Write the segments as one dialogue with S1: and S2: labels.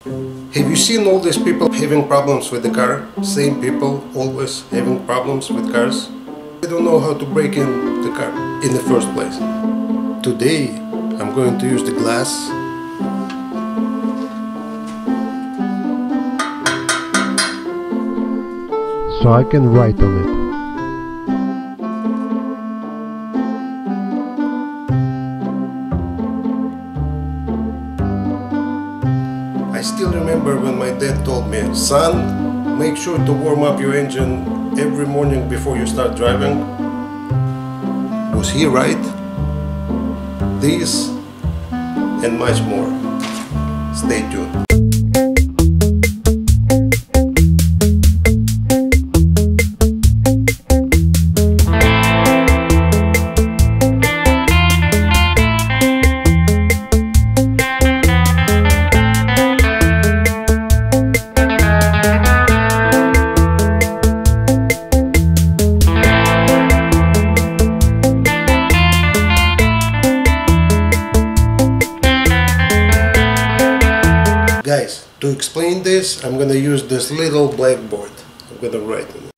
S1: Have you seen all these people having problems with the car? Same people always having problems with cars? They don't know how to break in the car in the first place. Today I'm going to use the glass
S2: so I can write on it.
S1: I still remember when my dad told me, son, make sure to warm up your engine every morning before you start driving. Was he right? This and much more. Stay tuned. Guys, to explain this, I'm gonna use this little blackboard. I'm gonna write on it.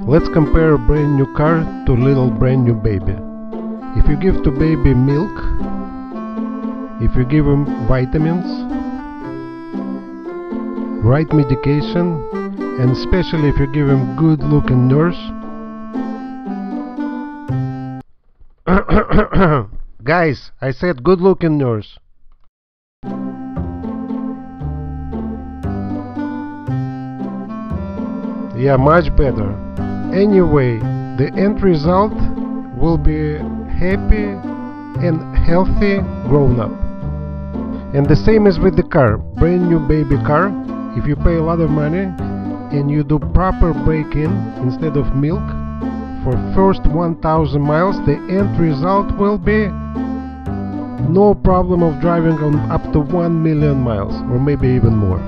S2: Let's compare a brand new car to little brand new baby. If you give to baby milk, if you give him vitamins, right medication, and especially if you give him good looking nurse. Guys, I said good looking nurse. Yeah, much better. Anyway, the end result will be happy and healthy grown up. And the same as with the car, brand new baby car. If you pay a lot of money and you do proper break-in instead of milk, for first 1000 miles, the end result will be no problem of driving on up to 1 million miles, or maybe even more.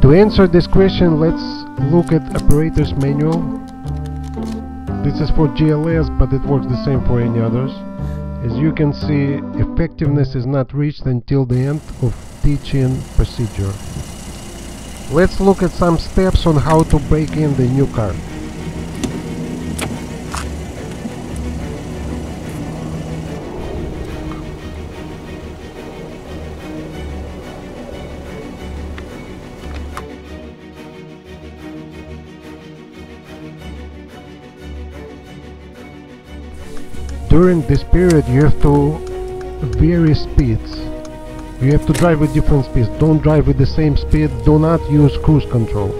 S2: To answer this question, let's look at operator's manual. This is for GLS, but it works the same for any others. As you can see, effectiveness is not reached until the end of teach-in procedure. Let's look at some steps on how to break in the new car. During this period you have to vary speeds. You have to drive with different speeds. Don't drive with the same speed. Do not use cruise control.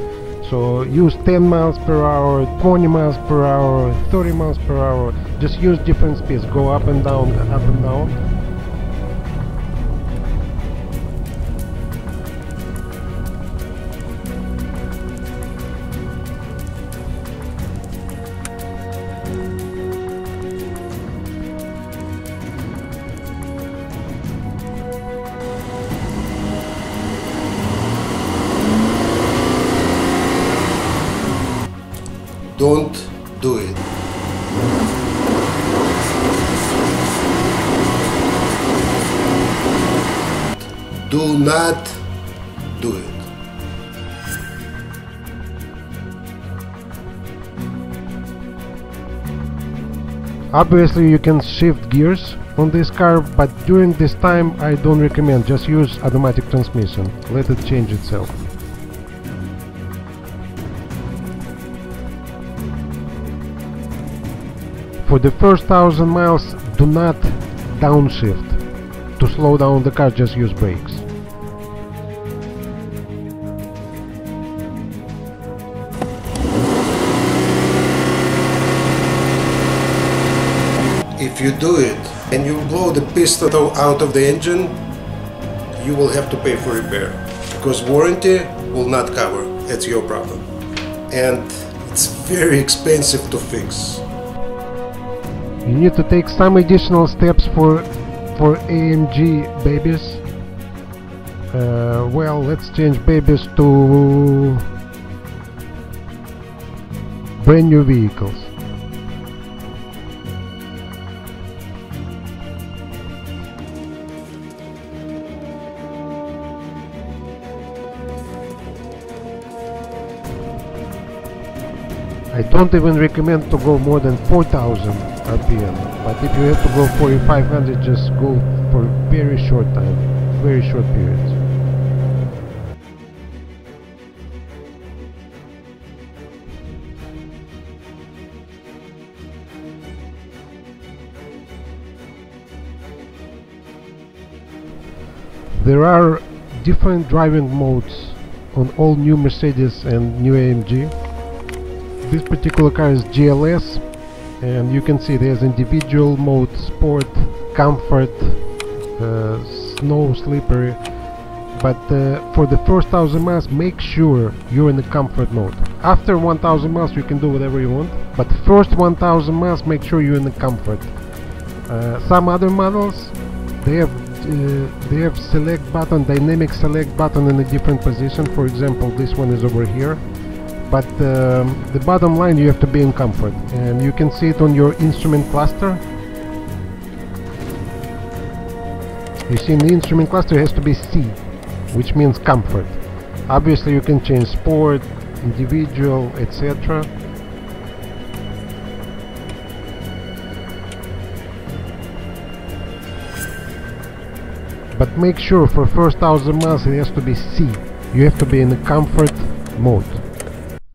S2: So use 10 miles per hour, 20 miles per hour, 30 miles per hour. Just use different speeds. Go up and down, up and down.
S1: Don't do it. Do not do it.
S2: Obviously you can shift gears on this car, but during this time I don't recommend. Just use automatic transmission. Let it change itself. For the first 1000 miles, do not downshift. To slow down the car, just use brakes.
S1: If you do it and you blow the piston out of the engine, you will have to pay for repair, because warranty will not cover. It's your problem. And it's very expensive to fix.
S2: You need to take some additional steps for AMG babies. Well, let's change babies to brand new vehicles. I don't even recommend to go more than 4,000 RPM, but if you have to go 4,500, just go for very short time, very short periods. There are different driving modes on all new Mercedes and new AMG. This particular car is GLS, and you can see it has individual mode, sport, comfort, snow, slippery. But for the first 1,000 miles, make sure you're in the comfort mode. After 1,000 miles, you can do whatever you want, but first 1,000 miles, make sure you're in the comfort. Some other models, they have select button, dynamic select button in a different position. For example, this one is over here. But the bottom line, you have to be in comfort, and you can see it on your instrument cluster. You see, in the instrument cluster it has to be C, which means comfort. Obviously you can change sport, individual, etc. But make sure for first 1,000 miles it has to be C. You have to be in the comfort mode.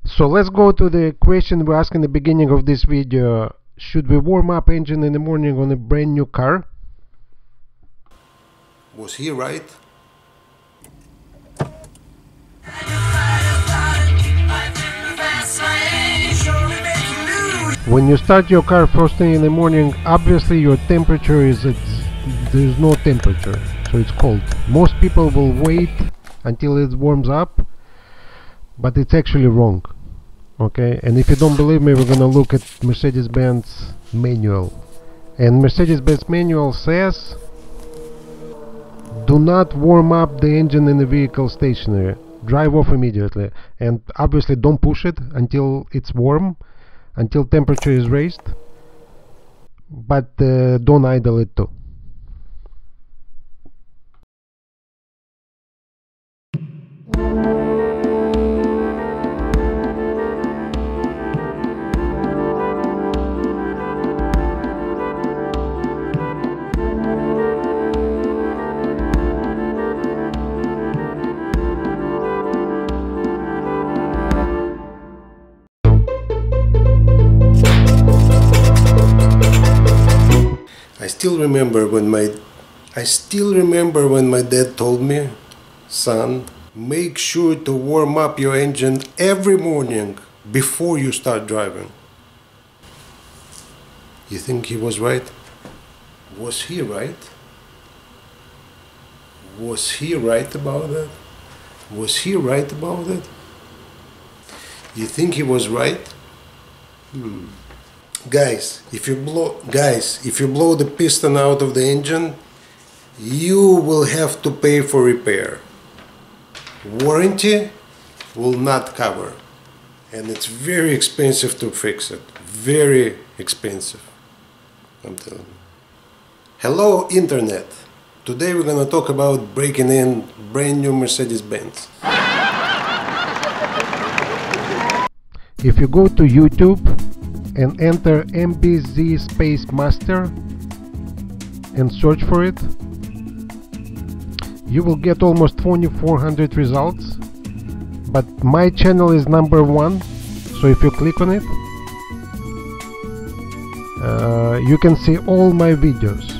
S2: So let's go to the question we asked in the beginning of this video. Should we warm up engine in the morning on a brand new car?
S1: Was he right?
S2: When you start your car first thing in the morning, obviously your temperature is there's no temperature, so it's cold. Most people will wait until it warms up, but it's actually wrong. Okay, and if you don't believe me, we're gonna look at Mercedes-Benz manual. And Mercedes-Benz manual says, do not warm up the engine in the vehicle stationary. Drive off immediately. And obviously don't push it until it's warm, until temperature is raised. But don't idle it too.
S1: I still remember when my dad told me, son, make sure to warm up your engine every morning before you start driving. You think he was right? Was he right? Was he right about that? Was he right about it? You think he was right? Guys, if you blow the piston out of the engine, you will have to pay for repair. Warranty will not cover, and it's very expensive to fix it. Very expensive, I'm telling you. Hello Internet. Today we're gonna talk about breaking in brand new Mercedes-Benz.
S2: If you go to YouTube and enter MBZ space master and search for it, you will get almost 2,400 results, but my channel is #1, so if you click on it, you can see all my videos.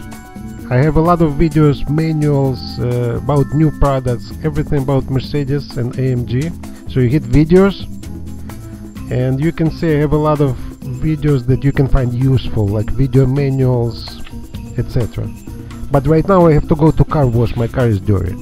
S2: I have a lot of videos, manuals about new products, everything about Mercedes and AMG. So you hit videos and you can see I have a lot of videos that you can find useful, like video manuals, etc. But right now I have to go to car wash, my car is dirty.